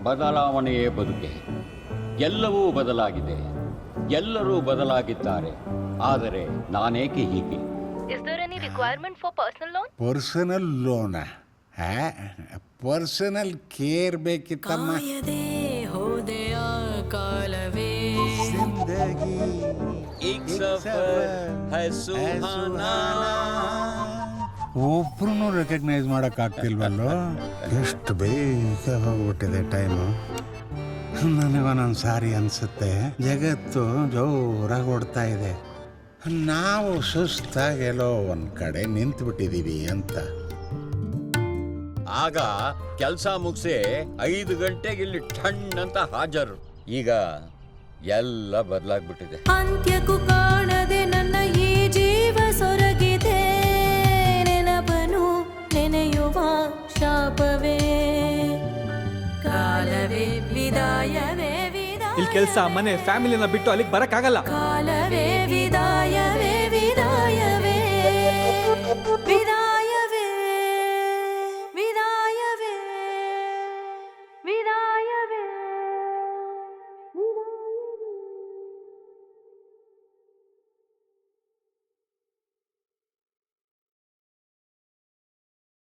ಬದಲಾವಣೆಯೇ ಬದುಕೆ. ಎಲ್ಲವೂ ಬದಲಾಗಿದೆ, ಎಲ್ಲರೂ ಬದಲಾಗಿದ್ದಾರೆ. ಆದರೆ ನಾನೇಕೆ ಹೀಗೆ? Is there any requirement for personal loan? Personal ಲೋನ? ಪರ್ಸನಲ್ ಕೇರ್ ಬೇಕಿತ್ತಮ್ಮ. ಕಾಯದೆ ಹೋದೆಯ ಕಾಲವೇ ಜಿಂದಗಿ ಒಬ್ರು ರೆಕಗ್ನೈಸ್ ಮಾಡಕ್ ಆಗ್ತಿಲ್ವಲ್ಲೋ. ಎಷ್ಟು ಬೇಗ ಹೋಗ್ಬಿಟ್ಟಿದೆ ಟೈಮು. ನನಗೊಂದೊಂದು ಸಾರಿ ಅನ್ಸುತ್ತೆ ಜಗತ್ತು ಜೋರಾಗಿ ಓಡ್ತಾ ಇದೆ, ನಾವು ಸುಸ್ತಾಗೆಲ್ಲೋ ಒಂದ್ ಕಡೆ ನಿಂತು ಬಿಟ್ಟಿದೀವಿ ಅಂತ. ಆಗ ಕೆಲಸ ಮುಗಿಸಿ 5 ಗಂಟೆಗೆ ಇಲ್ಲಿ ಠಣ್ ಅಂತ ಹಾಜರು. ಈಗ ಎಲ್ಲ ಬದಲಾಗ್ಬಿಟ್ಟಿದೆ. ಅಂತ್ಯಕ್ಕೂ ಕಾಣದೆ ನನ್ನ ಈ ಜೀವ ಸೊರಗಿದೆ, ನೆನಪನು ನೆನೆಯುವ ಶಾಪವೇ ಕಾಲವೇ ವಿದಾಯವೇ ವಿದಾಯ. ಇಲ್ಲಿ ಕೆಲಸ ಮನೆ ಫ್ಯಾಮಿಲಿನ ಬಿಟ್ಟು ಅಲ್ಲಿಗೆ ಬರಕ್ಕಾಗಲ್ಲ. ಕಾಲವೇ ವಿದಾಯ.